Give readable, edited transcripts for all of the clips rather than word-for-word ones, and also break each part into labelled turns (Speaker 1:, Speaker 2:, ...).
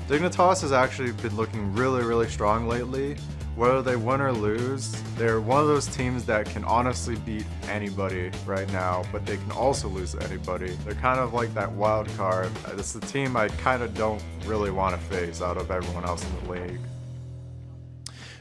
Speaker 1: Dignitas has actually been looking really, really strong lately. Whether they win or lose, they're one of those teams that can honestly beat anybody right now, but they can also lose to anybody. They're kind of like that wild card. It's the team I kind of don't really want to face out of everyone else in the league.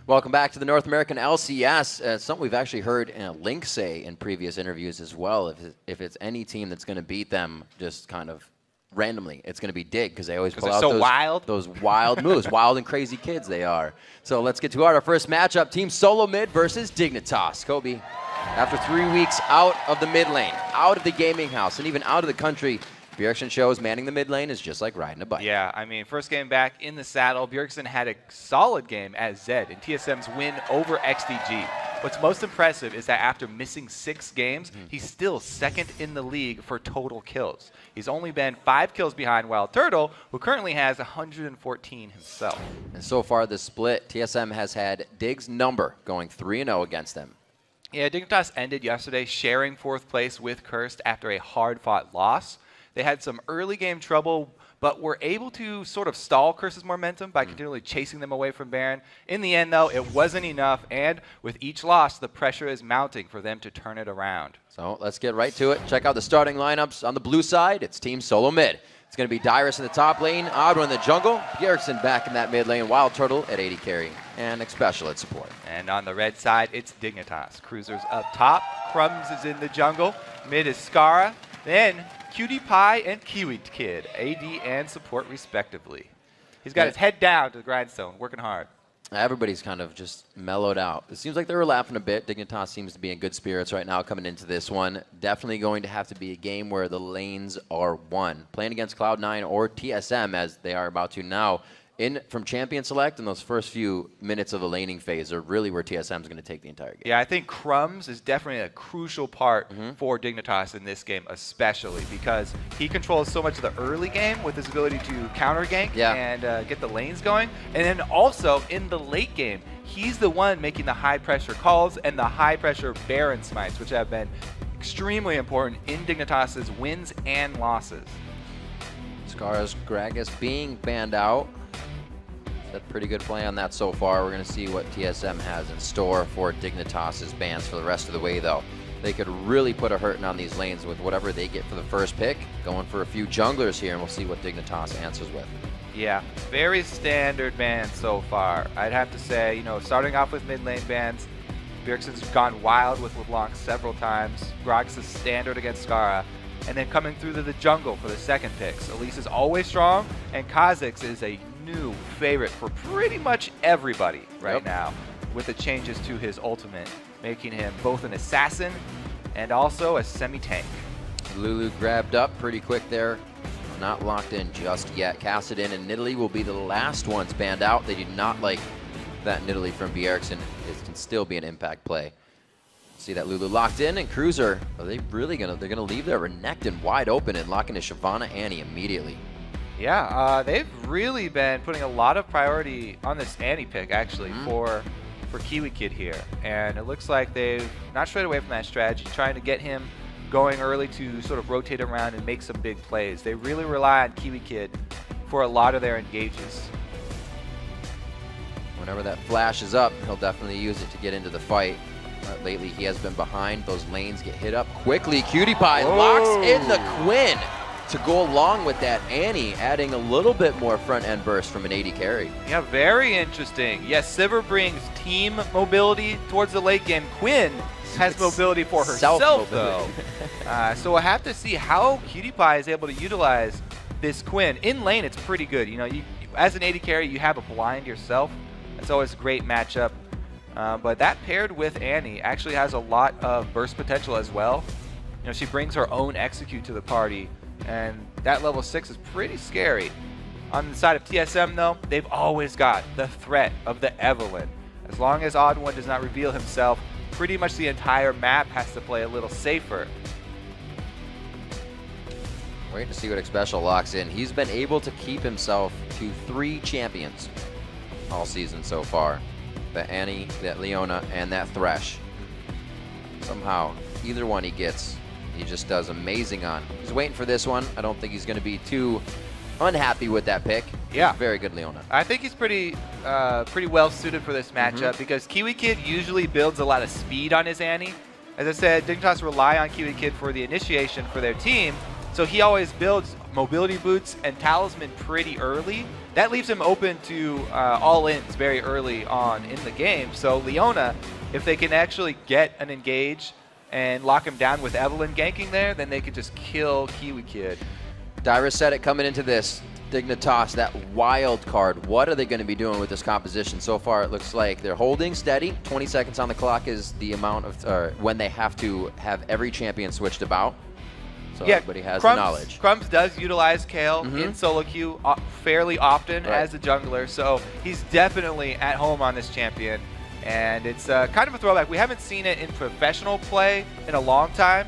Speaker 2: Welcome back to the North American LCS. Something we've actually heard Link say in previous interviews as well. If it's any team that's going to beat them just kind of randomly, it's going to be Dig, because they always pull out those wild moves. Wild and crazy kids they are. So let's get to our first matchup. Team Solo Mid versus Dignitas. Kobe, after 3 weeks out of the mid lane, out of the gaming house, and even out of the country, Bjergsen shows manning the mid lane is just like riding a bike.
Speaker 3: Yeah, I mean, first game back in the saddle, Bjergsen had a solid game as Zed in TSM's win over XDG. What's most impressive is that after missing 6 games, he's still second in the league for total kills. He's only been 5 kills behind Wild Turtle, who currently has 114 himself.
Speaker 2: And so far this split, TSM has had Dig's number going 3-0 against them.
Speaker 3: Yeah, Dignitas ended yesterday sharing 4th place with Cursed after a hard-fought loss. They had some early game trouble, but were able to sort of stall Curse's momentum by continually chasing them away from Baron. In the end, though, it wasn't enough, and with each loss, the pressure is mounting for them to turn it around.
Speaker 2: So let's get right to it. Check out the starting lineups. On the blue side, it's Team Solo Mid. It's going to be Dyrus in the top lane, Oddone in the jungle, Bjergsen back in that mid lane, Wild Turtle at 80 carry, and Xpecial at support.
Speaker 3: And on the red side, it's Dignitas. Cruisers up top, Crumbs is in the jungle, mid is Skara, then Cutie Pie and Kiwi Kid, AD and support respectively. He's got his head down to the grindstone, working hard.
Speaker 2: Everybody's kind of just mellowed out. It seems like they were laughing a bit. Dignitas seems to be in good spirits right now coming into this one. Definitely going to have to be a game where the lanes are won. Playing against Cloud9 or TSM, as they are about to now, from Champion Select, in those first few minutes of the laning phase are really where TSM is going to take the entire game.
Speaker 3: Yeah, I think Crumbs is definitely a crucial part for Dignitas in this game, especially because he controls so much of the early game with his ability to counter gank and get the lanes going. And then also in the late game, he's the one making the high pressure calls and the high pressure Baron smites, which have been extremely important in Dignitas' wins and losses.
Speaker 2: Skara's Gragas being banned out. That's a pretty good play on that so far. We're going to see what TSM has in store for Dignitas' bans for the rest of the way, though. They could really put a hurting on these lanes with whatever they get for the first pick. Going for a few junglers here, and we'll see what Dignitas answers with.
Speaker 3: Yeah, very standard bans so far. I'd have to say, you know, starting off with mid lane bans, Bjergsen's gone wild with LeBlanc several times. Gragas is standard against Skara. And then coming through to the jungle for the second picks. Elise is always strong, and Kha'Zix is a new favorite for pretty much everybody right now with the changes to his ultimate, making him both an assassin and also a semi-tank.
Speaker 2: Lulu grabbed up pretty quick there. Not locked in just yet. Kassadin and Nidalee will be the last ones banned out. They do not like that Nidalee from Bjergsen. It can still be an impact play. See that Lulu locked in, and Cruiser, are they really they're gonna leave their Renekton wide open and lock into Shyvana Annie immediately.
Speaker 3: Yeah, they've really been putting a lot of priority on this Annie pick, actually, for Kiwi Kid here. And it looks like they've not strayed away from that strategy, trying to get him going early to sort of rotate around and make some big plays. They really rely on Kiwi Kid for a lot of their engages.
Speaker 2: Whenever that flash is up, he'll definitely use it to get into the fight. Lately, he has been behind. Those lanes get hit up quickly. Cutie Pie locks in the Quinn to go along with that Annie, adding a little bit more front-end burst from an 80 carry.
Speaker 3: Yeah, very interesting. Yes, Sivir brings team mobility towards the late game. Quinn has mobility for herself, though. So we'll have to see how Cutie Pie is able to utilize this Quinn. In lane, it's pretty good. You know, as an 80 carry, you have a blind yourself. That's always a great matchup. But that paired with Annie actually has a lot of burst potential as well. You know, she brings her own execute to the party, and that level 6 is pretty scary. On the side of TSM, though, they've always got the threat of the Evelynn. As long as Odd One does not reveal himself, pretty much the entire map has to play a little safer.
Speaker 2: Waiting to see what Xpecial locks in. He's been able to keep himself to 3 champions all season so far. That Annie, that Leona, and that Thresh. Somehow, either one he gets, he just does amazing on. He's waiting for this one. I don't think he's going to be too unhappy with that pick.
Speaker 3: Yeah.
Speaker 2: Very good Leona.
Speaker 3: I think he's pretty well suited for this matchup because Kiwi Kid usually builds a lot of speed on his Annie. As I said, Dignitas rely on Kiwi Kid for the initiation for their team, so he always builds mobility boots and talisman pretty early. That leaves him open to all-ins very early on in the game. So Leona, if they can actually get an engage and lock him down with Evelyn ganking there, then they could just kill Kiwi Kid.
Speaker 2: Dyrus said it coming into this. Dignitas, that wild card. What are they going to be doing with this composition? So far, it looks like they're holding steady. 20 seconds on the clock is the amount of when they have to have every champion switched about. So
Speaker 3: yeah,
Speaker 2: everybody has the knowledge.
Speaker 3: Crumbs does utilize Kale in solo queue fairly often as a jungler, so he's definitely at home on this champion. And it's kind of a throwback. We haven't seen it in professional play in a long time,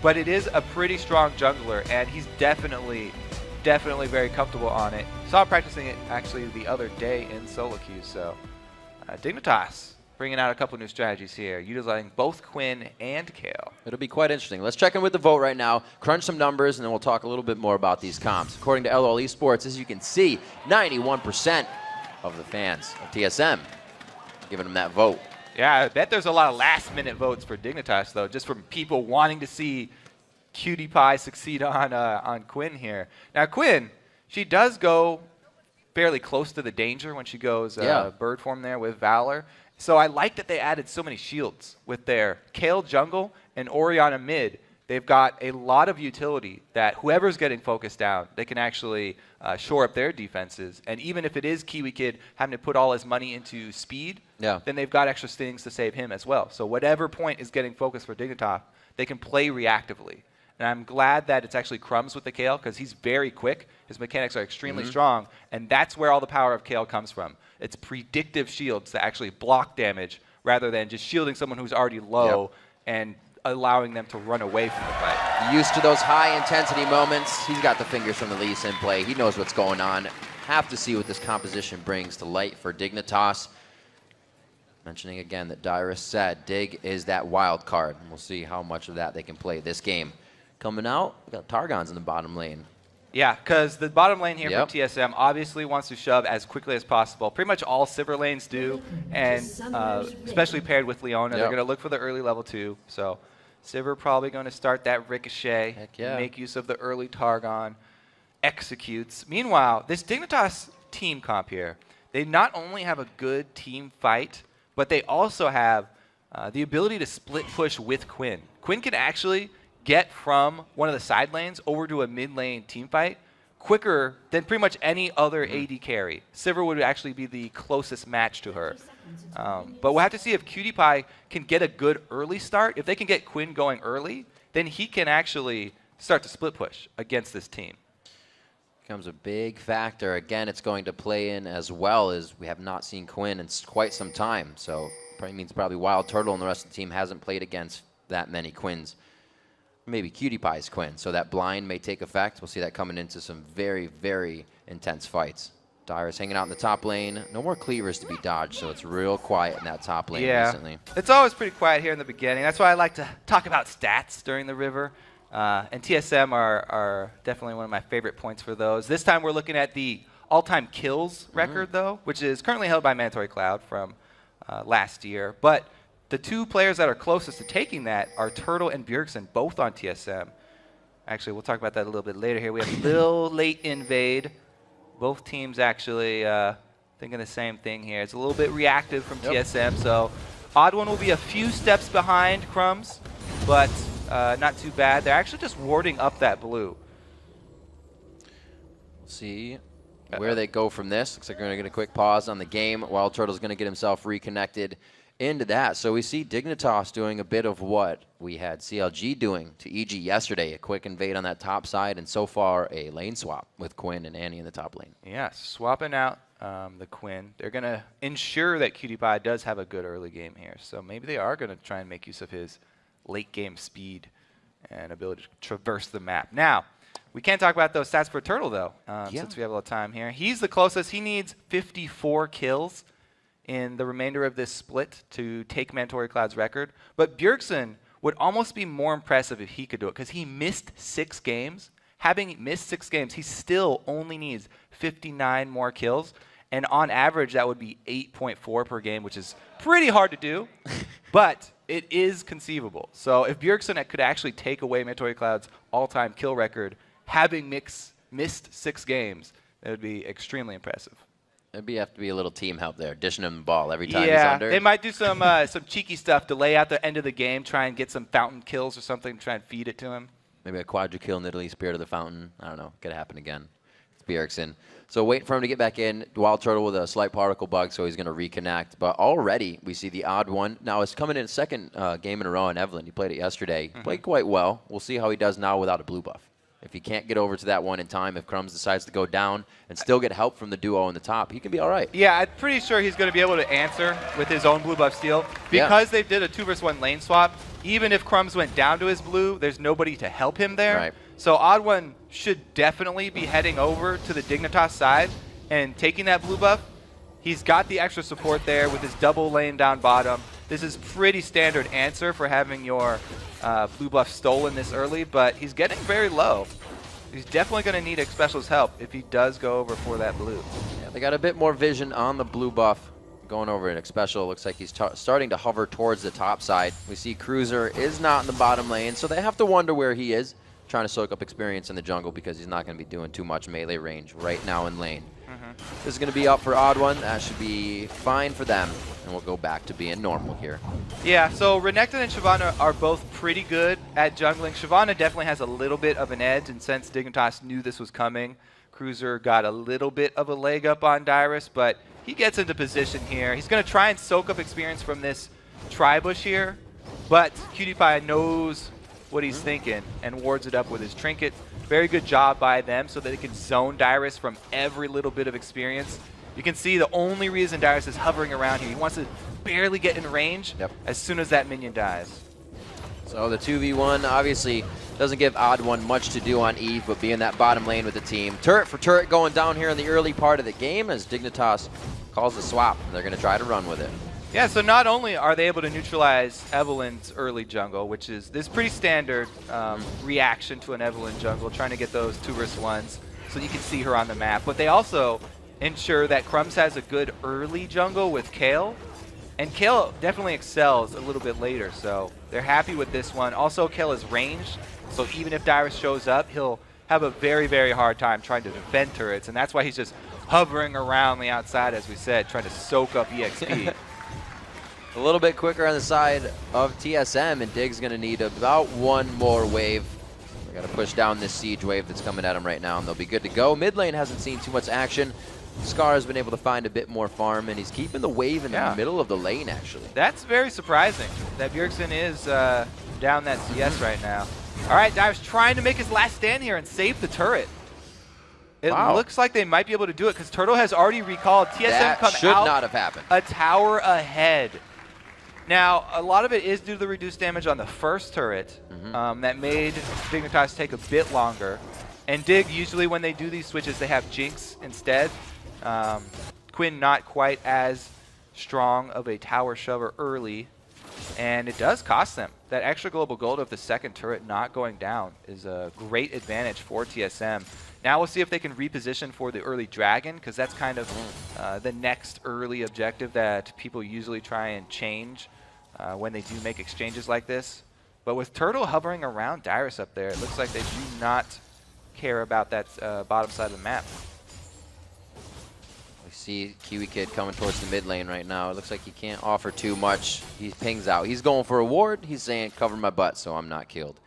Speaker 3: but it is a pretty strong jungler, and he's definitely very comfortable on it. Saw him practicing it actually the other day in solo queue. So Dignitas bringing out a couple new strategies here, utilizing both Quinn and Kale.
Speaker 2: It'll be quite interesting. Let's check in with the vote right now, crunch some numbers, and then we'll talk a little bit more about these comps. According to LOL Esports, as you can see, 91% of the fans of TSM giving them that vote.
Speaker 3: Yeah, I bet there's a lot of last-minute votes for Dignitas, though, just from people wanting to see Cutie Pie succeed on Quinn here. Now, Quinn, she does go fairly close to the danger when she goes bird form there with Valor. So I like that they added so many shields with their Kale jungle and Orianna mid. They've got a lot of utility that whoever's getting focused down, they can actually shore up their defenses. And even if it is Kiwi Kid having to put all his money into speed, then they've got extra stings to save him as well. So whatever point is getting focused for Dignitas, they can play reactively. And I'm glad that it's actually Crumbs with the Kale because he's very quick. His mechanics are extremely strong, and that's where all the power of Kale comes from. It's predictive shields that actually block damage rather than just shielding someone who's already low and allowing them to run away from the fight.
Speaker 2: Used to those high-intensity moments. He's got the fingers from the Lee Sin play. He knows what's going on. Have to see what this composition brings to light for Dignitas. Mentioning again that Dyrus said Dig is that wild card. And we'll see how much of that they can play this game. Coming out, we got Targon's in the bottom lane.
Speaker 3: Yeah, because the bottom lane here for TSM obviously wants to shove as quickly as possible. Pretty much all Sivir lanes do, and especially paired with Leona, they're going to look for the early level 2. So Sivir probably going to start that Ricochet, make use of the early Targon, executes. Meanwhile, this Dignitas team comp here, they not only have a good team fight, but they also have the ability to split push with Quinn. Quinn can actually get from one of the side lanes over to a mid lane team fight quicker than pretty much any other AD carry. Sivir would actually be the closest match to her. But we'll have to see if Cutie Pie can get a good early start. If they can get Quinn going early, then he can actually start to split push against this team.
Speaker 2: Becomes a big factor. Again, it's going to play in as well as we have not seen Quinn in quite some time. So probably means Wild Turtle and the rest of the team hasn't played against that many Quinns. Maybe Cutie Pie's Quinn, so that blind may take effect. We'll see that coming into some very, very intense fights. Dyrus hanging out in the top lane. No more cleavers to be dodged, so it's real quiet in that top lane recently.
Speaker 3: It's always pretty quiet here in the beginning. That's why I like to talk about stats during the river. And TSM are definitely one of my favorite points for those. This time we're looking at the all-time kills record, though, which is currently held by Mandatory Cloud from last year. But the two players that are closest to taking that are Turtle and Bjergsen, both on TSM. Actually, we'll talk about that a little bit later here. We have Lil late invade. Both teams actually thinking the same thing here. It's a little bit reactive from TSM, so Odd One will be a few steps behind Crumbs, but not too bad. They're actually just warding up that blue.
Speaker 2: We'll see where they go from this. Looks like we're going to get a quick pause on the game. Wild Turtle's going to get himself reconnected into that. So we see Dignitas doing a bit of what we had CLG doing to EG yesterday, a quick invade on that top side, and so far a lane swap with Quinn and Annie in the top lane.
Speaker 3: Yeah, swapping out the Quinn. They're going to ensure that Cutie Pie does have a good early game here. So maybe they are going to try and make use of his late game speed and ability to traverse the map. Now, we can't talk about those stats for Turtle, though, since we have a lot of time here. He's the closest. He needs 54 kills in the remainder of this split to take Mandatory Cloud's record. But Bjergsen would almost be more impressive if he could do it, because he missed 6 games, having missed 6 games, he still only needs 59 more kills. And on average, that would be 8.4 per game, which is pretty hard to do. But it is conceivable. So if Bjergsen could actually take away Meteor Cloud's all-time kill record, having missed 6 games, that would be extremely impressive.
Speaker 2: Maybe you have to be a little team help there, dishing him the ball every time
Speaker 3: yeah,
Speaker 2: he's under.
Speaker 3: They might do some cheeky stuff to lay out the end of the game, try and get some fountain kills or something, try and feed it to him.
Speaker 2: Maybe a quadra kill in Italy, Spirit of the Fountain. I don't know. Could happen again. It's Bjergsen. So waiting for him to get back in. Wild Turtle with a slight particle bug, so he's going to reconnect. But already we see the odd one. Now it's coming in second game in a row in Evelyn. He played it yesterday. Played quite well. We'll see how he does now without a blue buff. If he can't get over to that one in time, if Crumbs decides to go down and still get help from the duo on the top, he can be all right.
Speaker 3: Yeah, I'm pretty sure he's going to be able to answer with his own blue buff steal. Because they did a 2-versus-1 lane swap, even if Crumbs went down to his blue, there's nobody to help him there.
Speaker 2: Right.
Speaker 3: So Odd One should definitely be heading over to the Dignitas side and taking that blue buff. He's got the extra support there with his double lane down bottom. This is pretty standard answer for having your blue buff stolen this early, but he's getting very low. He's definitely going to need Xpecial's help if he does go over for that blue.
Speaker 2: Yeah, they got a bit more vision on the blue buff going over in Xpecial. Looks like he's starting to hover towards the top side. We see Cruiser is not in the bottom lane, so they have to wonder where he is, trying to soak up experience in the jungle because he's not going to be doing too much melee range right now in lane. This is going to be up for Odd One. That should be fine for them, and we'll go back to being normal here.
Speaker 3: Yeah, so Renekton and Shyvana are both pretty good at jungling. Shyvana definitely has a little bit of an edge, and since Dignitas knew this was coming, Cruiser got a little bit of a leg up on Dyrus, but he gets into position here. He's going to try and soak up experience from this Tribush here, but QtPie knows what he's thinking and wards it up with his trinket. Very good job by them so that they can zone Dyrus from every little bit of experience. You can see the only reason Dyrus is hovering around here, he wants to barely get in range as soon as that minion dies.
Speaker 2: So the 2v1 obviously doesn't give Odd One much to do on Eve, but be in that bottom lane with the team. Turret for turret going down here in the early part of the game as Dignitas calls the swap, and they're going to try to run with it.
Speaker 3: Yeah, so not only are they able to neutralize Evelyn's early jungle, which is this pretty standard reaction to an Evelyn jungle, trying to get those 2-versus-1s so you can see her on the map, but they also ensure that Crumbs has a good early jungle with Kale, and Kale definitely excels a little bit later, so they're happy with this one. Also, Kale is ranged, so even if Dyrus shows up, he'll have a very, very hard time trying to defend turrets, and that's why he's just hovering around the outside, as we said, trying to soak up EXP.
Speaker 2: A little bit quicker on the side of TSM, and Dig's going to need about one more wave. They got to push down this siege wave that's coming at him right now, and they'll be good to go. Mid lane hasn't seen too much action. Scar has been able to find a bit more farm, and he's keeping the wave in the middle of the lane, actually.
Speaker 3: That's very surprising that Bjergsen is down that CS right now. All right, Dyrus trying to make his last stand here and save the turret. It looks like they might be able to do it because Turtle has already recalled. TSM
Speaker 2: that should not have happened.
Speaker 3: A tower ahead. Now, a lot of it is due to the reduced damage on the first turret that made Dignitas take a bit longer. And Dig, usually when they do these switches, they have Jinx instead. Quinn not quite as strong of a tower shover early, and it does cost them. That extra global gold of the second turret not going down is a great advantage for TSM. Now we'll see if they can reposition for the early dragon, because that's kind of the next early objective that people usually try and change when they do make exchanges like this. But with Turtle hovering around Dyrus up there, it looks like they do not care about that bottom side of the map.
Speaker 2: We see Kiwi Kid coming towards the mid lane right now. It looks like he can't offer too much. He pings out. He's going for a ward. He's saying, cover my butt so I'm not killed.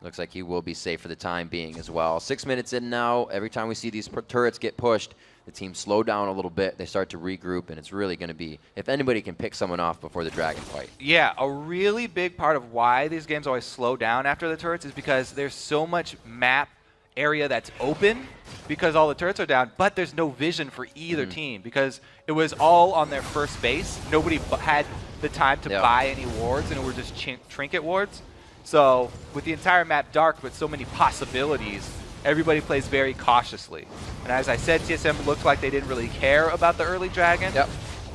Speaker 2: Looks like he will be safe for the time being as well. 6 minutes in now. Every time we see these turrets get pushed, the team slow down a little bit. They start to regroup, and it's really going to be, if anybody can pick someone off before the dragon fight.
Speaker 3: Yeah, a really big part of why these games always slow down after the turrets is because there's so much map area that's open because all the turrets are down, but there's no vision for either team because it was all on their first base. Nobody had the time to buy any wards, and it were just trinket wards. So with the entire map dark with so many possibilities, everybody plays very cautiously. And as I said, TSM looked like they didn't really care about the early dragon.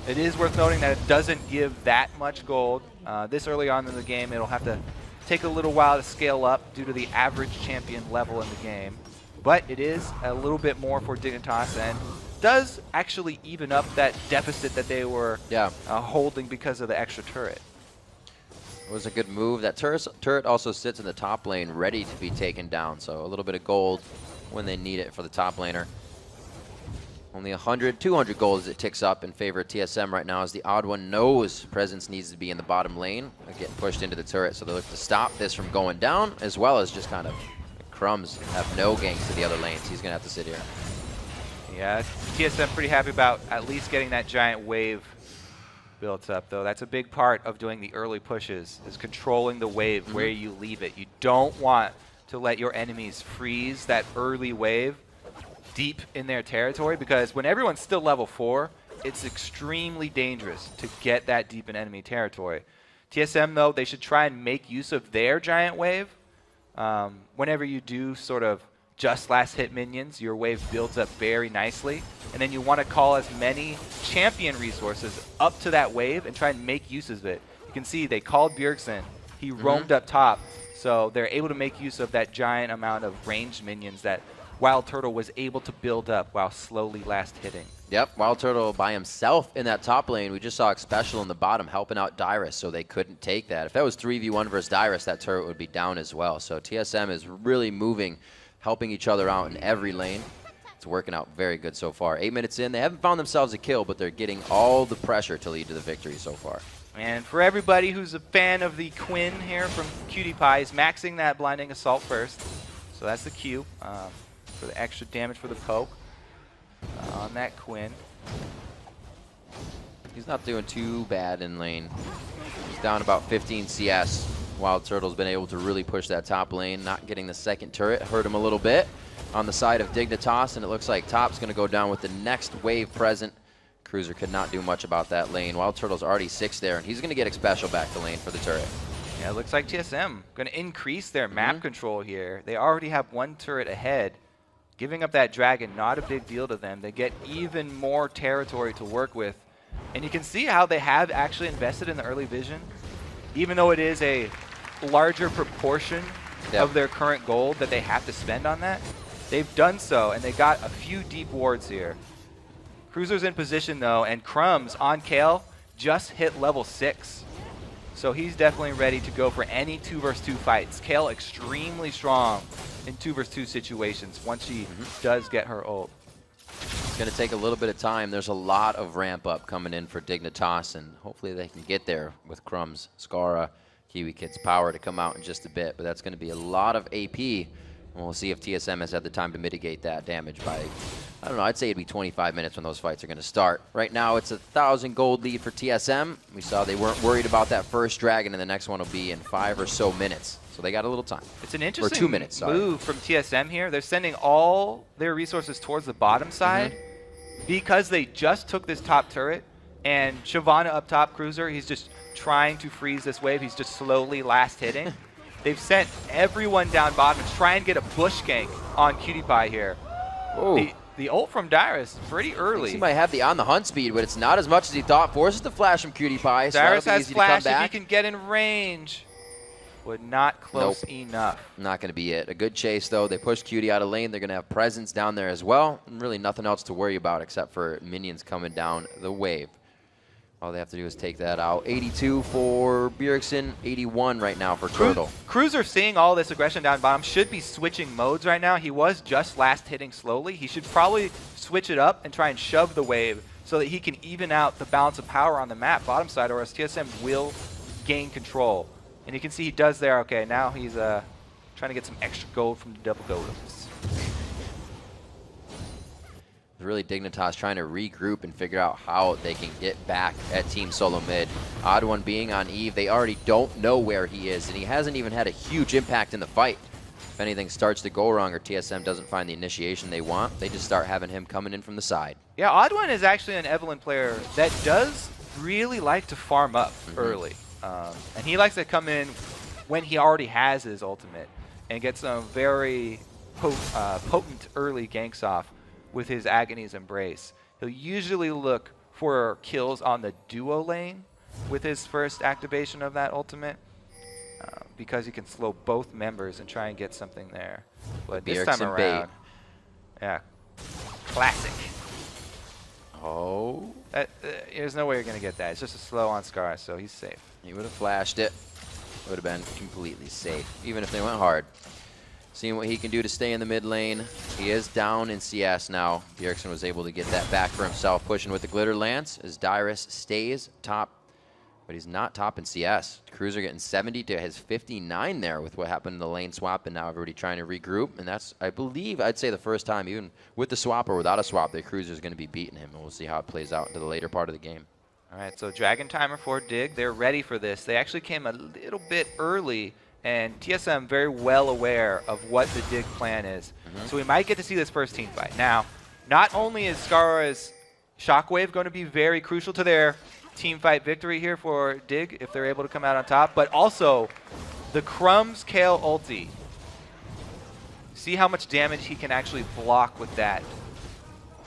Speaker 3: It is worth noting that it doesn't give that much gold. This early on in the game, it'll have to take a little while to scale up due to the average champion level in the game. but it is a little bit more for Dignitas and does actually even up that deficit that they were holding because of the extra turret.
Speaker 2: It was a good move. That turret also sits in the top lane ready to be taken down, so a little bit of gold when they need it for the top laner. Only 100, 200 gold as it ticks up in favor of TSM right now as the odd one knows presence needs to be in the bottom lane. They're getting pushed into the turret, so they look to stop this from going down, as well as just kind of Crumbs have no ganks to the other lanes. He's going to have to sit here.
Speaker 3: Yeah, TSM pretty happy about at least getting that giant wave built up, though. That's a big part of doing the early pushes, is controlling the wave where you leave it. You don't want to let your enemies freeze that early wave deep in their territory, because when everyone's still level 4, it's extremely dangerous to get that deep in enemy territory. TSM, though, they should try and make use of their giant wave. Whenever you do sort of just last hit minions, your wave builds up very nicely, and then you want to call as many champion resources up to that wave and try and make use of it. You can see they called Bjergsen. He roamed up top, so they're able to make use of that giant amount of ranged minions that Wild Turtle was able to build up while slowly last hitting.
Speaker 2: Yep, Wild Turtle by himself in that top lane. We just saw Special in the bottom helping out Dyrus, so they couldn't take that. If that was 3v1 versus Dyrus, that turret would be down as well. So TSM is really moving, helping each other out in every lane. It's working out very good so far. 8 minutes in, they haven't found themselves a kill, but they're getting all the pressure to lead to the victory so far.
Speaker 3: And for everybody who's a fan of the Quinn here from Cutie Pie, is maxing that Blinding Assault first. So that's the Q for the extra damage for the poke on that Quinn.
Speaker 2: He's not doing too bad in lane. He's down about 15 CS. Wild Turtle's been able to really push that top lane, not getting the second turret. Hurt him a little bit on the side of Dignitas, and it looks like top's going to go down with the next wave present. Cruiser could not do much about that lane. Wild Turtle's already 6 there, and he's going to get Special back to lane for the turret.
Speaker 3: Yeah, it looks like TSM going to increase their map control here. They already have 1 turret ahead. Giving up that dragon, not a big deal to them. They get even more territory to work with. And you can see how they have actually invested in the early vision. Even though it is a larger proportion of their current gold that they have to spend on that, they've done so, and they got a few deep wards here. Cruiser's in position, though, and Crumbs on Kale just hit level 6. So he's definitely ready to go for any 2 versus 2 fights. Kale extremely strong in 2 versus 2 situations once she does get her ult.
Speaker 2: It's going to take a little bit of time. There's a lot of ramp up coming in for Dignitas, and hopefully they can get there with Crumbs, Scara, Kiwi Kid's power to come out in just a bit. But that's going to be a lot of AP, and we'll see if TSM has had the time to mitigate that damage by, I don't know, I'd say it'd be 25 minutes when those fights are going to start. Right now it's a 1,000 gold lead for TSM. We saw they weren't worried about that first dragon, and the next one will be in 5 or so minutes. So they got a little time.
Speaker 3: It's an interesting
Speaker 2: 2 minutes,
Speaker 3: move from TSM here. They're sending all their resources towards the bottom side because they just took this top turret, and Shyvana up top, Cruiser, he's just trying to freeze this wave. He's just slowly last hitting. They've sent everyone down bottom to try and get a bush gank on Cutie Pie here. The ult from Dyrus, pretty early.
Speaker 2: He might have the on the hunt speed, but it's not as much as he thought. Forces the flash from Cutie Pie, so
Speaker 3: Dyrus
Speaker 2: that'll be
Speaker 3: has
Speaker 2: easy
Speaker 3: flash
Speaker 2: to come back.
Speaker 3: if he can get in range, but not close enough.
Speaker 2: Not going to be it. A good chase, though. They push Cutie out of lane. They're going to have presence down there as well. And really nothing else to worry about except for minions coming down the wave. All they have to do is take that out. 82 for Bjergsen, 81 right now for Turtle.
Speaker 3: Cruiser, seeing all this aggression down bottom, should be switching modes right now. He was just last hitting slowly. He should probably switch it up and try and shove the wave so that he can even out the balance of power on the map bottom side, or else TSM will gain control. And you can see he does there. Okay, now he's trying to get some extra gold from the double golems.
Speaker 2: Really Dignitas trying to regroup and figure out how they can get back at Team Solo Mid. Odd one being on Eve. They already don't know where he is, and he hasn't even had a huge impact in the fight. If anything starts to go wrong or TSM doesn't find the initiation they want, they just start having him coming in from the side.
Speaker 3: Yeah, Odd one is actually an Evelynn player that does really like to farm up early. And he likes to come in when he already has his ultimate and get some very potent early ganks off with his Agony's Embrace. He'll usually look for kills on the duo lane with his first activation of that ultimate because he can slow both members and try and get something there. But this time around, Yeah. Classic.
Speaker 2: Oh.
Speaker 3: There's no way you're going to get that. It's just a slow on Scar, so he's safe.
Speaker 2: He would have flashed it. It would have been completely safe, even if they went hard. Seeing what he can do to stay in the mid lane. He is down in CS now. Bjergsen was able to get that back for himself, pushing with the Glitter Lance as Dyrus stays top. But he's not top in CS. Cruiser getting 70 to his 59 there with what happened in the lane swap, and now everybody trying to regroup. And that's, I believe, I'd say the first time, even with the swap or without a swap, that Cruiser's going to be beating him. And we'll see how it plays out into the later part of the game.
Speaker 3: All right, so Dragon Timer for Dig. They're ready for this. They actually came a little bit early, and TSM very well aware of what the Dig plan is. So we might get to see this first team fight. Now, not only is Scar's Shockwave going to be very crucial to their team fight victory here for Dig if they're able to come out on top, but also the Crumbs Kale ulti. See how much damage he can actually block with that.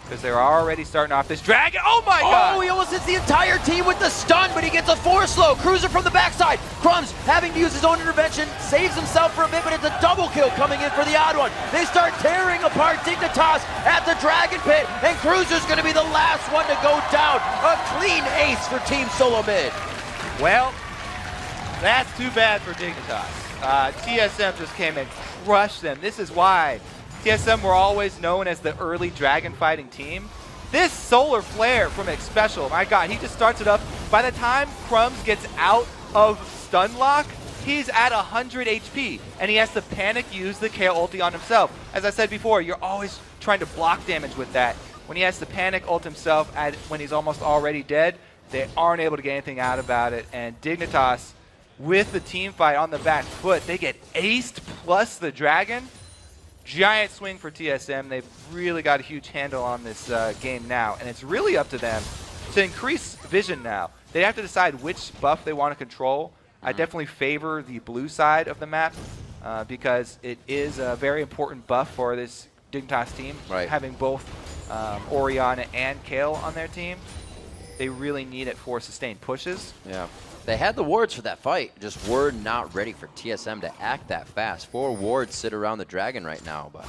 Speaker 3: Because they're already starting off this dragon. Oh my god!
Speaker 2: Oh, he almost hits the entire team with the stun, but he gets a 4-slow. Cruiser from the backside. Crumbs having to use his own intervention, saves himself for a bit, but it's a double kill coming in for the odd one. They start tearing apart Dignitas at the Dragon Pit, and Cruiser's going to be the last one to go down. A clean ace for Team Solo Mid.
Speaker 3: Well, that's too bad for Dignitas. TSM just came and crushed them. This is why TSM were always known as the early dragon fighting team. This solar flare from Xpecial, my god, he just starts it up. By the time Crumbs gets out of stun lock, he's at 100 HP, and he has to panic use the Kale ulti on himself. As I said before, you're always trying to block damage with that. When he has to panic ult himself when he's almost already dead, they aren't able to get anything out about it. And Dignitas, with the team fight on the back foot, they get aced plus the dragon. Giant swing for TSM. They've really got a huge handle on this game now, and it's really up to them to increase vision now. They have to decide which buff they want to control. I definitely favor the blue side of the map because it is a very important buff for this Dignitas team.
Speaker 2: Right.
Speaker 3: Having both Orianna and Kale on their team, they really need it for sustained pushes.
Speaker 2: Yeah. They had the wards for that fight, just were not ready for TSM to act that fast. 4 wards sit around the dragon right now, but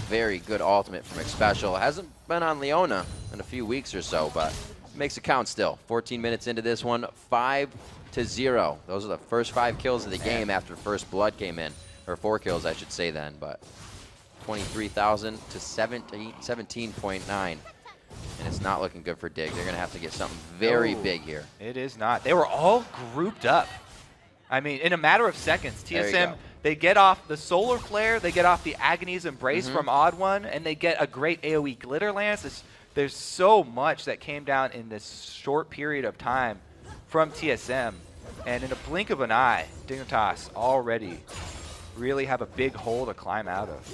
Speaker 2: very good ultimate from Xpecial. Hasn't been on Leona in a few weeks or so, but makes it count still. 14 minutes into this one, 5-0. Those are the first 5 kills of the game after first blood came in, or 4 kills I should say then, but 23,000 to 17.9. And it's not looking good for Dig. They're going to have to get something very big here.
Speaker 3: It is not. They were all grouped up. I mean, in a matter of seconds, TSM, they get off the Solar Flare, they get off the Agony's Embrace from Odd One, and they get a great AoE Glitter Lance. There's so much that came down in this short period of time from TSM. And in a blink of an eye, Dignitas already really have a big hole to climb out of.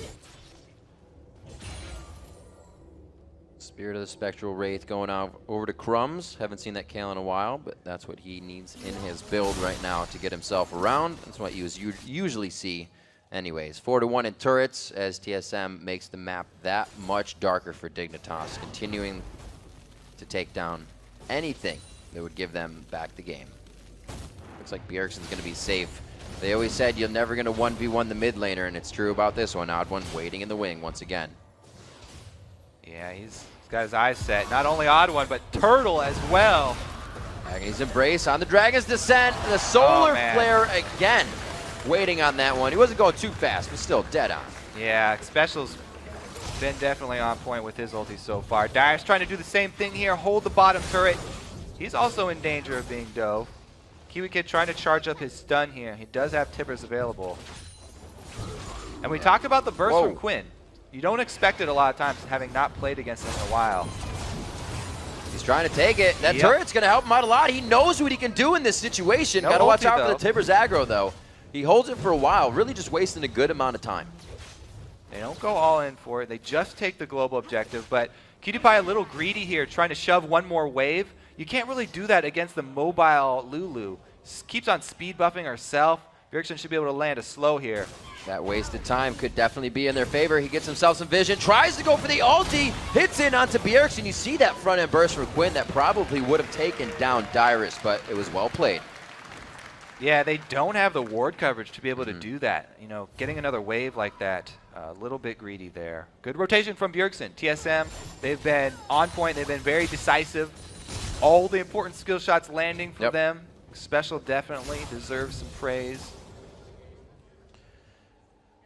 Speaker 2: Spirit of the Spectral Wraith going out over to Crumbs. Haven't seen that Kale in a while, but that's what he needs in his build right now to get himself around. That's what you usually see anyways. 4-1 in turrets as TSM makes the map that much darker for Dignitas, continuing to take down anything that would give them back the game. Looks like Bjergsen's going to be safe. They always said you're never going to 1v1 the mid laner, and it's true about this one. Odd One waiting in the wing once again.
Speaker 3: Yeah, he's got his eyes set. Not only Odd One, but Turtle as well.
Speaker 2: Agony's Embrace on the Dragon's Descent. The Solar Flare again. Waiting on that one. He wasn't going too fast, but still dead on.
Speaker 3: Yeah, Xpecial's been definitely on point with his ulti so far. Dyrus trying to do the same thing here, hold the bottom turret. He's also in danger of being dove. Kiwi Kid trying to charge up his stun here. He does have Tibbers available. And we talked about the burst from Quinn. You don't expect it a lot of times, having not played against him in a while.
Speaker 2: He's trying to take it. That turret's going to help him out a lot. He knows what he can do in this situation. Got to watch out for the Tibbers aggro, though. He holds it for a while, really just wasting a good amount of time.
Speaker 3: They don't go all in for it. They just take the global objective. But PewDiePie a little greedy here, trying to shove one more wave. You can't really do that against the mobile Lulu. Keeps on speed buffing herself. Bjergsen should be able to land a slow here.
Speaker 2: That wasted time could definitely be in their favor. He gets himself some vision, tries to go for the ulti, hits in onto Bjergsen. You see that front end burst from Quinn that probably would have taken down Dyrus, but it was well played.
Speaker 3: Yeah, they don't have the ward coverage to be able to do that. You know, getting another wave like that A little bit greedy there. Good rotation from Bjergsen. TSM, they've been on point. They've been very decisive. All the important skill shots landing for them. Special definitely deserves some praise.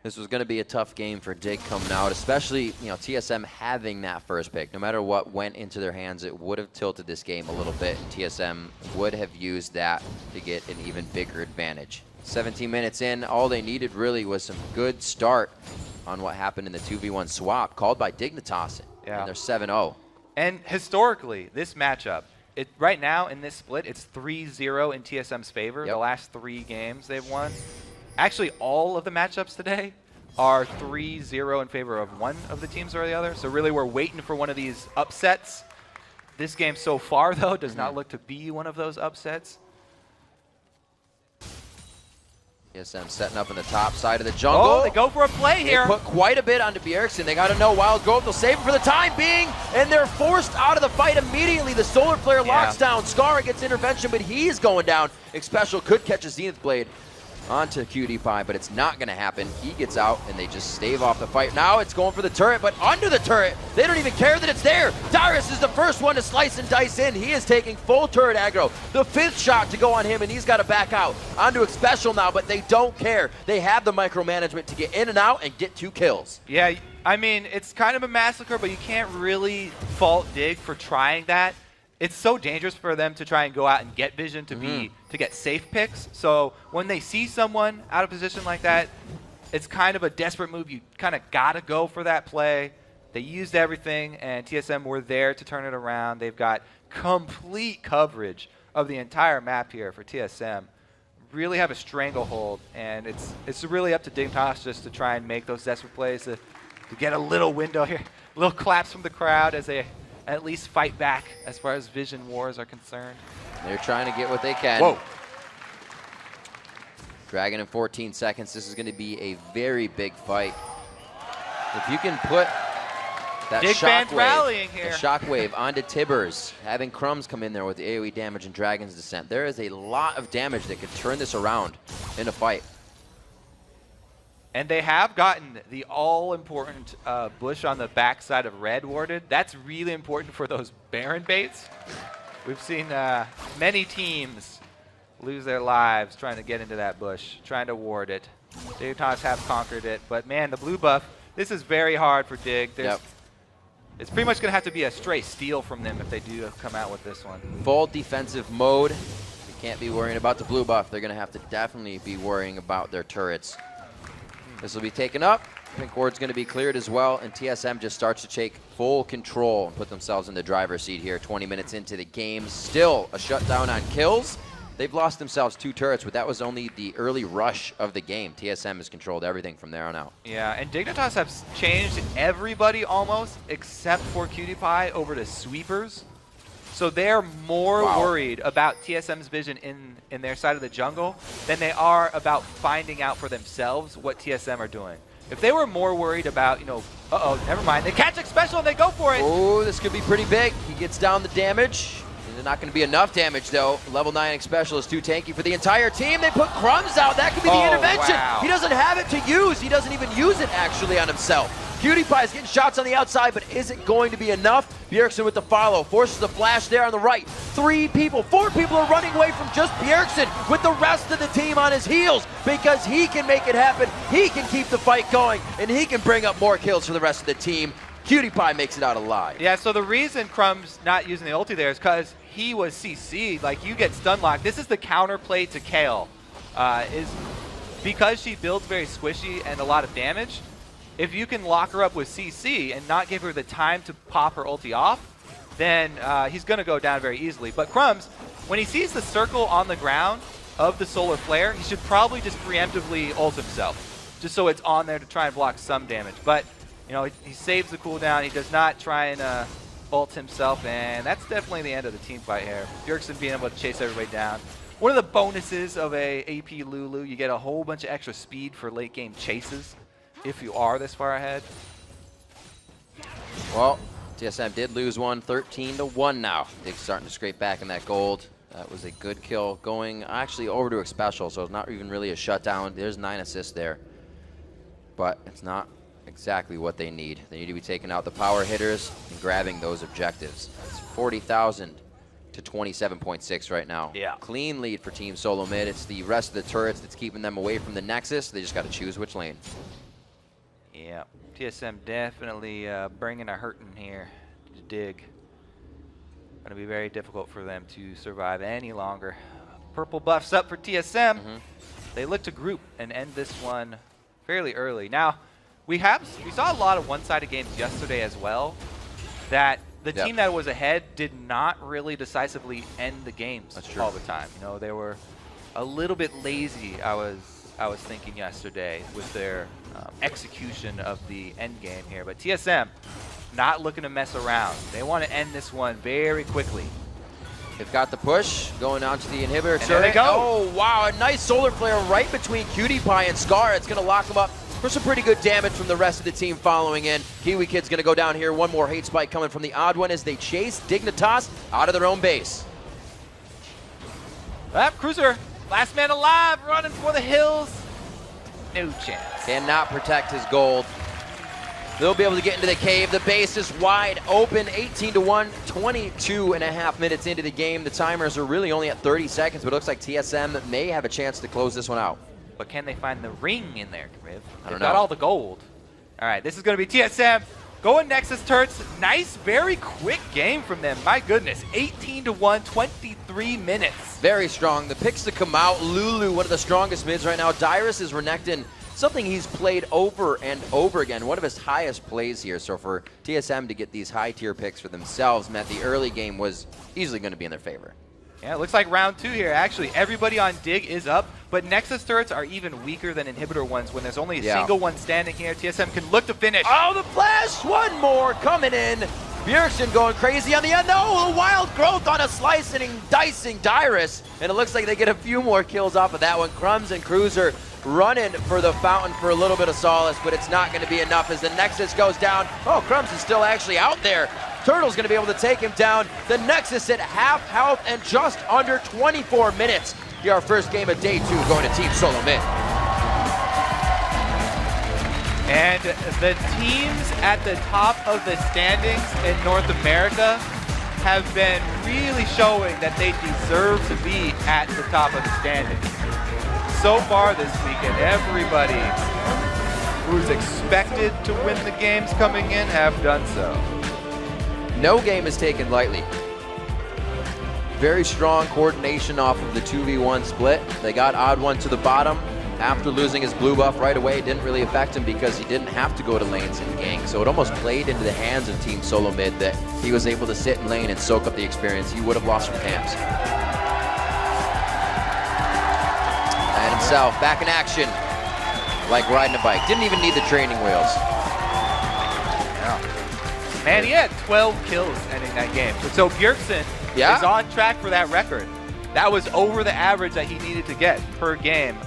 Speaker 2: This was going to be a tough game for Dig coming out, especially, TSM having that first pick. No matter what went into their hands, it would have tilted this game a little bit. TSM would have used that to get an even bigger advantage. 17 minutes in, all they needed really was some good start on what happened in the 2v1 swap called by Dignitas, and they're 7-0.
Speaker 3: And historically, this matchup, right now in this split, it's 3-0 in TSM's favor. The last 3 games they've won. Actually, all of the matchups today are 3-0 in favor of one of the teams or the other. So really, we're waiting for one of these upsets. This game so far, though, does not look to be one of those upsets.
Speaker 2: TSM setting up in the top side of the jungle.
Speaker 3: Oh, they go for a play here.
Speaker 2: They put quite a bit onto Bjergsen. They got to know Wild Growth. They'll save him for the time being, and they're forced out of the fight immediately. The Solar Flare locks down. Skara gets intervention, but he's going down. Xpecial could catch a Zenith Blade onto QtPie, but it's not going to happen. He gets out, and they just stave off the fight. Now it's going for the turret, but under the turret, they don't even care that it's there. Dyrus is the first one to slice and dice in. He is taking full turret aggro. The 5th shot to go on him, and he's got to back out. Onto Xpecial now, but they don't care. They have the micromanagement to get in and out and get 2 kills.
Speaker 3: Yeah, I mean, it's kind of a massacre, but you can't really fault Dig for trying that. It's so dangerous for them to try and go out and get vision to get safe picks. So when they see someone out of position like that, it's kind of a desperate move. You kind of got to go for that play. They used everything, and TSM were there to turn it around. They've got complete coverage of the entire map here for TSM. Really have a stranglehold, and it's really up to Dignitas just to try and make those desperate plays to get a little window here. Little claps from the crowd as they at least fight back as far as vision wars are concerned.
Speaker 2: They're trying to get what they can.
Speaker 3: Whoa.
Speaker 2: Dragon in 14 seconds. This is going to be a very big fight. If you can put that shockwave onto Tibbers, having Crumbs come in there with the AoE damage and Dragon's Descent, there is a lot of damage that could turn this around in a fight.
Speaker 3: And they have gotten the all-important bush on the backside of Red warded. That's really important for those Baron baits. We've seen many teams lose their lives trying to get into that bush, trying to ward it. Dignitas have conquered it, but man, the blue buff, this is very hard for Dig. It's pretty much going to have to be a straight steal from them if they do come out with this one.
Speaker 2: Full defensive mode. They can't be worrying about the blue buff. They're going to have to definitely be worrying about their turrets. This will be taken up. Pink ward's going to be cleared as well, and TSM just starts to take full control and put themselves in the driver's seat here 20 minutes into the game. Still a shutdown on kills. They've lost themselves 2 turrets, but that was only the early rush of the game. TSM has controlled everything from there on out.
Speaker 3: Yeah, and Dignitas have changed everybody almost except for QtPie over to sweepers. So they're more worried about TSM's vision in their side of the jungle than they are about finding out for themselves what TSM are doing. If they were more worried about, uh-oh, never mind. They catch Xpecial and they go for it.
Speaker 2: Oh, this could be pretty big. He gets down the damage. There's not going to be enough damage, though. Level 9 Xpecial is too tanky for the entire team. They put Crumbs out. That could be the intervention.
Speaker 3: Wow.
Speaker 2: He doesn't have it to use. He doesn't even use it, actually, on himself. QtPie is getting shots on the outside, but is it going to be enough? Bjergsen with the follow, forces the flash there on the right. 4 people are running away from just Bjergsen with the rest of the team on his heels because he can make it happen, he can keep the fight going, and he can bring up more kills for the rest of the team. QtPie makes it out alive.
Speaker 3: Yeah, so the reason Crumb's not using the ulti there is because he was CC'd. Like, you get stun locked. This is the counterplay to Kale. Is because she builds very squishy and a lot of damage, if you can lock her up with CC and not give her the time to pop her ulti off, then he's going to go down very easily. But Crumbs, when he sees the circle on the ground of the Solar Flare, he should probably just preemptively ult himself, just so it's on there to try and block some damage. But, he saves the cooldown. He does not try and ult himself, and that's definitely the end of the team fight here. Bjergsen being able to chase everybody down. One of the bonuses of a AP Lulu, you get a whole bunch of extra speed for late game chases if you are this far ahead.
Speaker 2: Well, TSM did lose one, 13-1 now. Dig's starting to scrape back in that gold. That was a good kill going actually over to Xpecial, so it's not even really a shutdown. There's 9 assists there, but it's not exactly what they need. They need to be taking out the power hitters and grabbing those objectives. It's 40,000 to 27.6 right now.
Speaker 3: Yeah.
Speaker 2: Clean lead for Team Solo Mid. It's the rest of the turrets that's keeping them away from the Nexus. They just got to choose which lane.
Speaker 3: Yeah, TSM definitely bringing a hurting here to dig. Going to be very difficult for them to survive any longer. Purple buffs up for TSM. They look to group and end this one fairly early. Now, we saw a lot of one-sided games yesterday as well, that the team that was ahead did not really decisively end the games all the time. You know, they were a little bit lazy, I was thinking yesterday, with their execution of the end game here. But TSM not looking to mess around. They want to end this one very quickly.
Speaker 2: They've got the push going on to the inhibitor.
Speaker 3: And there they go.
Speaker 2: Oh, wow, a nice solar flare right between Cutie Pie and Scar. It's going to lock them up for some pretty good damage from the rest of the team following in. Kiwi Kid's going to go down here. One more hate spike coming from the odd one as they chase Dignitas out of their own base.
Speaker 3: Cruiser, last man alive, running for the hills. No chance.
Speaker 2: Cannot protect his gold. They'll be able to get into the cave. The base is wide open, 18-1, 22.5 minutes into the game. The timers are really only at 30 seconds, but it looks like TSM may have a chance to close this one out.
Speaker 3: But can they find the ring in there, Riv?
Speaker 2: I don't
Speaker 3: know. Got all the gold. All right, this is going to be TSM going Nexus turrets. Nice, very quick game from them. My goodness, 18-1, 23 minutes.
Speaker 2: Very strong. The picks to come out. Lulu, one of the strongest mids right now. Dyrus is Renekton. Something he's played over and over again. One of his highest plays here. So for TSM to get these high tier picks for themselves meant the early game was easily going to be in their favor.
Speaker 3: Yeah, it looks like round 2 here. Actually, everybody on Dig is up, but Nexus turrets are even weaker than inhibitor ones when there's only a single one standing here. TSM can look to finish.
Speaker 2: Oh, the flash! One more coming in. Bjergsen going crazy on the end. No, a wild growth on a slicing and dicing Dyrus. And it looks like they get a few more kills off of that one. Crumbs and Cruiser running for the fountain for a little bit of solace, but it's not going to be enough as the Nexus goes down. Oh, Crumbs is still actually out there. Turtle's going to be able to take him down. The Nexus at half health and just under 24 minutes. Here our first game of day 2 going to Team Solo Mid.
Speaker 3: And the teams at the top of the standings in North America have been really showing that they deserve to be at the top of the standings. So far this weekend, everybody who's expected to win the games coming in have done so.
Speaker 2: No game is taken lightly. Very strong coordination off of the 2v1 split. They got odd one to the bottom. After losing his blue buff right away, it didn't really affect him because he didn't have to go to lanes and gank. So it almost played into the hands of Team Solo Mid that he was able to sit in lane and soak up the experience he would have lost from camps. And himself back in action like riding a bike. Didn't even need the training wheels.
Speaker 3: Man, he had 12 kills ending that game. So Bjergsen is on track for that record. That was over the average that he needed to get per game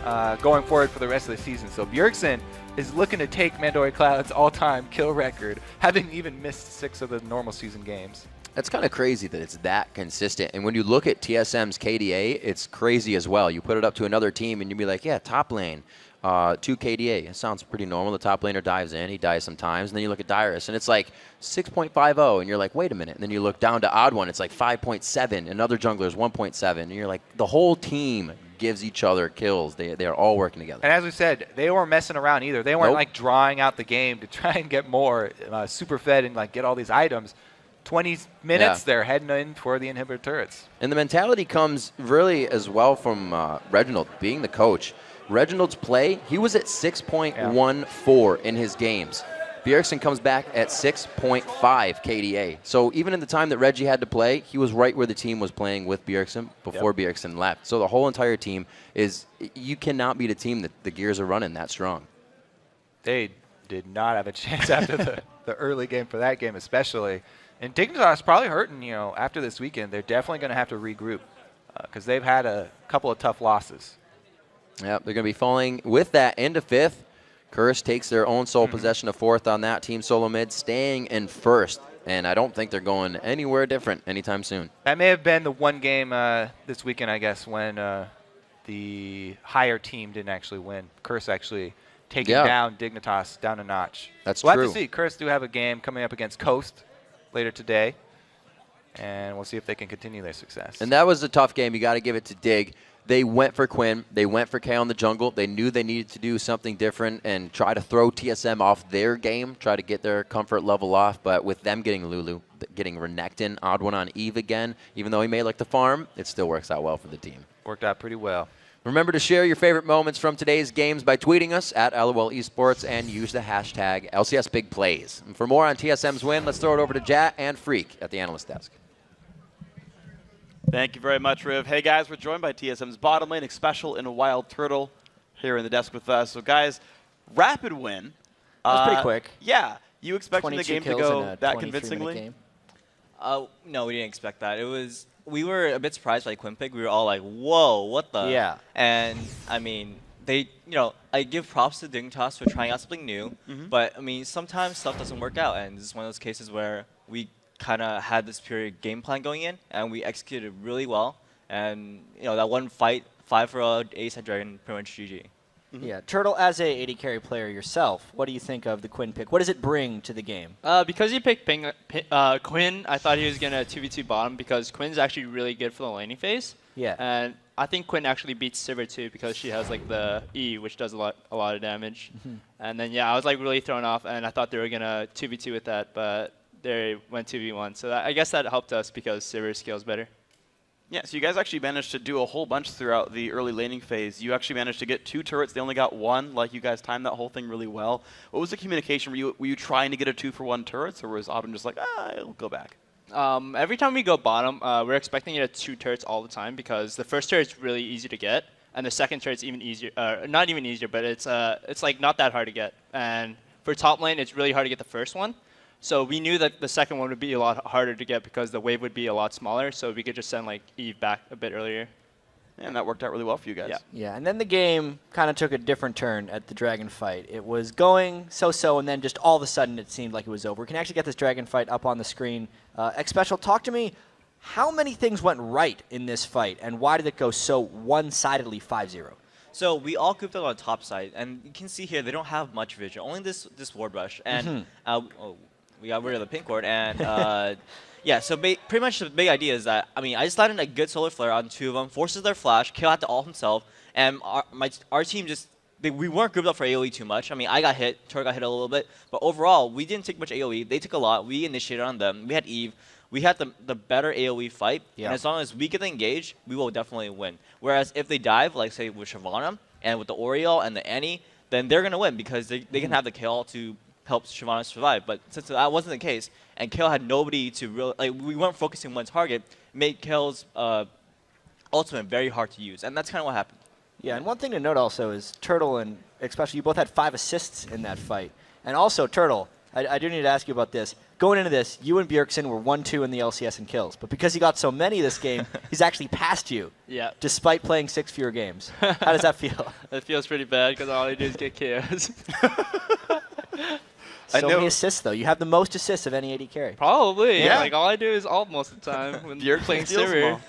Speaker 3: going forward for the rest of the season. So Bjergsen is looking to take Mandori Cloud's all-time kill record, having even missed 6 of the normal season games.
Speaker 2: It's kind of crazy that it's that consistent. And when you look at TSM's KDA, it's crazy as well. You put it up to another team and you'd be like, yeah, top lane. 2 KDA. It sounds pretty normal. The top laner dives in. He dies sometimes. And then you look at Dyrus, and it's like 6.50. And you're like, wait a minute. And then you look down to odd one. It's like 5.7. Another jungler is 1.7. And you're like, the whole team gives each other kills. They're all working together.
Speaker 3: And as we said, they weren't messing around either. They weren't like drawing out the game to try and get more super fed and like get all these items. 20 minutes, they're heading in for the inhibitor turrets. And
Speaker 2: the mentality comes really as well from Reginald, being the coach. Reginald's play, he was at 6.14 in his games. Bjergsen comes back at 6.5 KDA. So even in the time that Reggie had to play, he was right where the team was playing with Bjergsen before Bjergsen left. So the whole entire team is, you cannot beat a team that the gears are running that strong.
Speaker 3: They did not have a chance after the early game for that game especially. And Dignitas probably hurting, after this weekend. They're definitely going to have to regroup because they've had a couple of tough losses.
Speaker 2: Yep, they're going to be falling with that into 5th. Curse takes their own sole possession of 4th on that. Team Solo Mid staying in 1st. And I don't think they're going anywhere different anytime soon.
Speaker 3: That may have been the one game this weekend, I guess, when the higher team didn't actually win. Curse actually taking down Dignitas down a notch.
Speaker 2: That's
Speaker 3: we'll
Speaker 2: true.
Speaker 3: have to see. Curtis do have a game coming up against Coast later today, and we'll see if they can continue their success.
Speaker 2: And that was a tough game. You got to give it to Dig. They went for Quinn. They went for Kale in the jungle. They knew they needed to do something different and try to throw TSM off their game, try to get their comfort level off. But with them getting Lulu, getting Renekton, odd one on Eve again, even though he may like to farm, it still works out well for the team.
Speaker 3: Worked out pretty well.
Speaker 2: Remember to share your favorite moments from today's games by tweeting us at LOL Esports and use the hashtag LCS Big Plays. And for more on TSM's win, let's throw it over to Jat and Freak at the analyst desk.
Speaker 4: Thank you very much, Riv. Hey, guys, we're joined by TSM's bottom lane, Special and Wild Turtle here in the desk with us. So, guys, rapid win.
Speaker 5: That was pretty quick.
Speaker 4: Yeah. You expecting the game to go that convincingly?
Speaker 5: Game.
Speaker 6: No, we didn't expect that. We were a bit surprised by Quinn pick. We were all like, whoa, what the?
Speaker 5: Yeah.
Speaker 6: And, I mean, I give props to Dignitas for trying out something new. But, I mean, sometimes stuff doesn't work out. And this is one of those cases where we kind of had this period game plan going in, and we executed really well. And, that one fight, 5-for ace at Dragon, pretty much GG.
Speaker 5: Yeah, Turtle, as a AD carry player yourself, what do you think of the Quinn pick? What does it bring to the game?
Speaker 7: Because he picked Quinn, I thought he was going to 2v2 bottom because Quinn's actually really good for the laning phase.
Speaker 5: Yeah.
Speaker 7: And I think Quinn actually beats Sivir too because she has like the E, which does a lot of damage. And then, I was like really thrown off, and I thought they were going to 2v2 with that, but they went 2v1. So I guess that helped us because Sivir scales better.
Speaker 4: Yeah, so you guys actually managed to do a whole bunch throughout the early laning phase. You actually managed to get 2 turrets. They only got 1. Like, you guys timed that whole thing really well. What was the communication? Were you trying to get a 2-for-1 turrets, or was Autumn just like, I'll go back?
Speaker 7: Every time we go bottom, we're expecting to get 2 turrets all the time because the first turret's really easy to get, and the second turret's even easier. Not even easier, but it's like not that hard to get. And for top lane, it's really hard to get the first one. So we knew that the second one would be a lot harder to get because the wave would be a lot smaller, so we could just send like Eve back a bit earlier.
Speaker 4: And that worked out really well for you guys.
Speaker 5: Yeah, and then the game kind of took a different turn at the Dragon fight. It was going so-so, and then just all of a sudden it seemed like it was over. We can actually get this Dragon fight up on the screen. X-Special, talk to me. How many things went right in this fight, and why did it go so one-sidedly 5-0?
Speaker 6: So we all grouped up on the top side, and you can see here they don't have much vision, only this ward rush. And we got rid of the pink ward, and yeah, so pretty much the big idea is that, I just landed a good solar flare on 2 of them, forces their flash, Kill had to ult himself, and our team just, we weren't grouped up for AoE too much. I got hit, Tor got hit a little bit, but overall, we didn't take much AoE. They took a lot. We initiated on them. We had Eve. We had the better AoE fight, and as long as we get engaged, we will definitely win. Whereas if they dive, like say with Shyvana, and with the Oriole and the Annie, then they're going to win because they can have the kill to help Shyvana survive. But since that wasn't the case, and Kale had nobody to really, we weren't focusing one target, made Kale's ultimate very hard to use, and that's kind of what happened.
Speaker 5: Yeah, and one thing to note also is Turtle and especially you both had 5 assists in that fight. And also, Turtle, I do need to ask you about this. Going into this, you and Bjergsen were 1-2 in the LCS in kills, but because he got so many this game, he's actually passed you.
Speaker 7: Yeah.
Speaker 5: Despite playing 6 fewer games. How does that feel?
Speaker 7: It feels pretty bad because all I do is get KOs.
Speaker 5: So many assists, though. You have the most assists of any AD carry.
Speaker 7: Probably. Yeah. Like, all I do is ult most of the time when playing Sivir.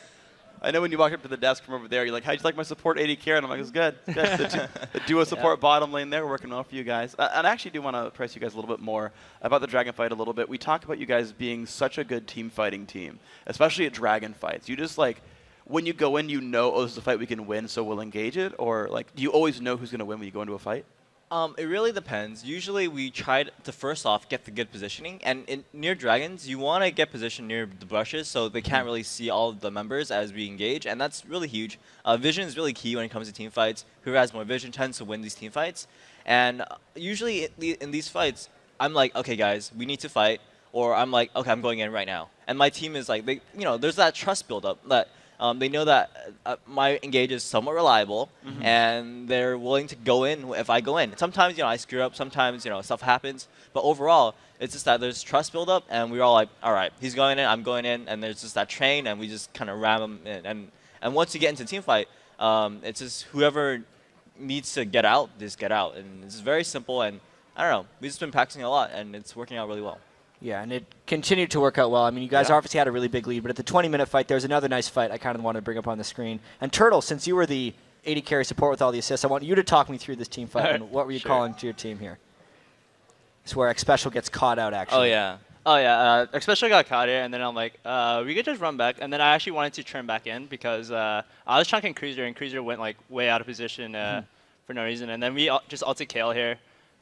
Speaker 4: I know when you walked up to the desk from over there, you're like, how'd you like my support AD carry? And I'm like, it's good. The duo support bottom lane there, working well for you guys. And I actually do want to press you guys a little bit more about the Dragon fight a little bit. We talked about you guys being such a good team fighting team, especially at Dragon fights. You just like, when you go in, you know, oh, this is a fight we can win, so we'll engage it? Or like, do you always know who's going to win when you go into a fight?
Speaker 6: It really depends. Usually we try to first off get the good positioning, and near dragons you want to get positioned near the brushes so they can't really see all of the members as we engage, and that's really huge. Vision is really key when it comes to team fights. Whoever has more vision tends to win these team fights, and usually in these fights I'm like, okay guys, we need to fight, or I'm like, okay, I'm going in right now, and my team is like, there's that trust build up that they know that my engage is somewhat reliable, and they're willing to go in if I go in. Sometimes, I screw up. Sometimes, stuff happens. But overall, it's just that there's trust build up, and we're all like, all right, he's going in, I'm going in, and there's just that train, and we just kind of ram him in. And once you get into a team fight, it's just whoever needs to get out, just get out. And it's very simple, and I don't know. We've just been practicing a lot, and it's working out really well.
Speaker 5: Yeah, and it continued to work out well. I mean, you guys obviously had a really big lead, but at the 20-minute fight, there was another nice fight I kind of wanted to bring up on the screen. And Turtle, since you were the AD carry support with all the assists. I want you to talk me through this team fight. And what were you calling to your team here? It's where X Special gets caught out, actually.
Speaker 7: Oh yeah, especially got caught here, and then I'm like, we could just run back, and then I actually wanted to turn back in because I was chunking Cruiser, and Cruiser went like way out of position for no reason, and then we just ulted Kale here,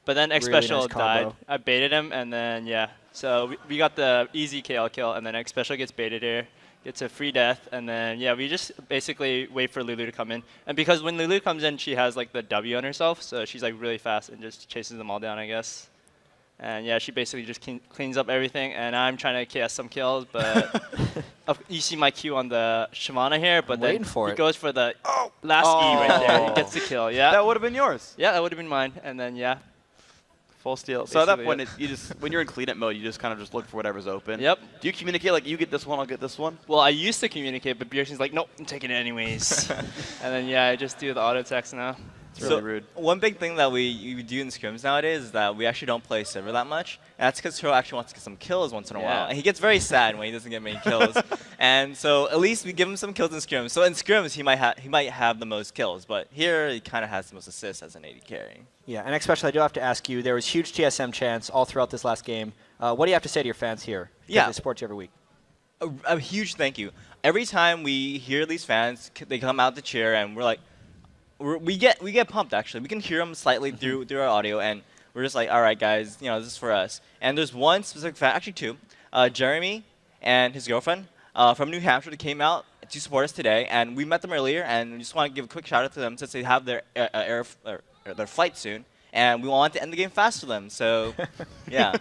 Speaker 7: but then X
Speaker 5: Really
Speaker 7: Special
Speaker 5: nice combo.
Speaker 7: died. I baited him, and then yeah, so we got the easy Kale kill, and then X Special gets baited here, gets a free death, and then yeah, we just basically wait for Lulu to come in, and because when Lulu comes in, she has like the W on herself, so she's like really fast and just chases them all down, I guess. And yeah, she basically just cleans up everything, and I'm trying to KS some kills, but you see my Q on the Shyvana here, but then he goes for the last E right there. He gets the kill, yeah.
Speaker 4: That would have been yours.
Speaker 7: Yeah, that would have been mine, and then yeah.
Speaker 4: Full steal. So at that point, you just when you're in clean up mode, you just kind of just look for whatever's open.
Speaker 7: Yep.
Speaker 4: Do you communicate like you get this one, I'll get this one?
Speaker 7: Well, I used to communicate, but Bjergsen's like, nope, I'm taking it anyways. And then yeah, I just do the auto text now.
Speaker 4: It's really rude.
Speaker 6: One big thing that we do in scrims nowadays is that we actually don't play Silver that much. And that's because Hero actually wants to get some kills once in a while. And he gets very sad when he doesn't get many kills. And so at least we give him some kills in scrims. So in scrims, he might have the most kills. But here, he kind of has the most assists as an AD carry.
Speaker 5: Yeah, and especially I do have to ask you, there was huge TSM chants all throughout this last game. What do you have to say to your fans here?
Speaker 6: Yeah.
Speaker 5: They support you every week.
Speaker 6: A huge thank you. Every time we hear these fans, they come out to cheer, and we're like, we get pumped actually. We can hear them slightly through our audio, and we're just like, all right, guys, you know, this is for us. And there's one specific fan, actually two, Jeremy and his girlfriend from New Hampshire that came out to support us today, and we met them earlier, and we just want to give a quick shout out to them since they have their their flight soon, and we want to end the game fast for them. So, yeah.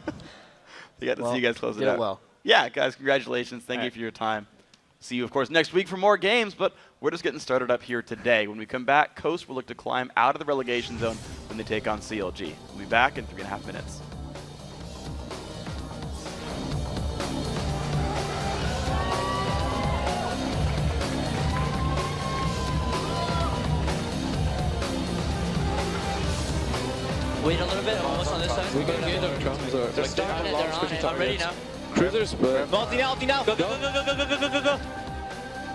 Speaker 4: We got to see you guys close it out.
Speaker 5: Well.
Speaker 4: Yeah, guys, congratulations. Thank you for your time. See you, of course, next week for more games, but we're just getting started up here today. When we come back, Coast will look to climb out of the relegation zone when they take on CLG. We'll be back in 3.5 minutes.
Speaker 8: Wait a little bit, I'm almost on this side.
Speaker 9: We can engage our drums or
Speaker 8: They're on it, I'm ready now.
Speaker 9: Cruisers, but
Speaker 8: Ulti now. Go.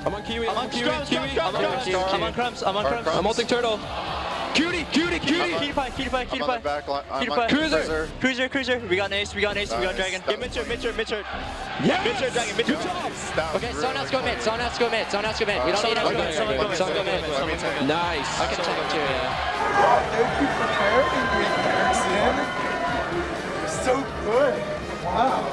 Speaker 9: I'm on Kiwi.
Speaker 8: I'm on Kiwi. I'm on Crumbs. I'm
Speaker 9: I'm ulting Turtle. Cutie.
Speaker 8: Cutie pie. Cruiser. We got an ace. We got Dragon.
Speaker 7: Get Mitchell.
Speaker 9: Yeah.
Speaker 7: Dragon.
Speaker 9: Good job.
Speaker 8: Okay, someone else go mid. We don't need to go mid.
Speaker 9: Nice.
Speaker 8: I can take him too, yeah.
Speaker 1: Thank you for carrying me, Jackson. You're so good. Wow.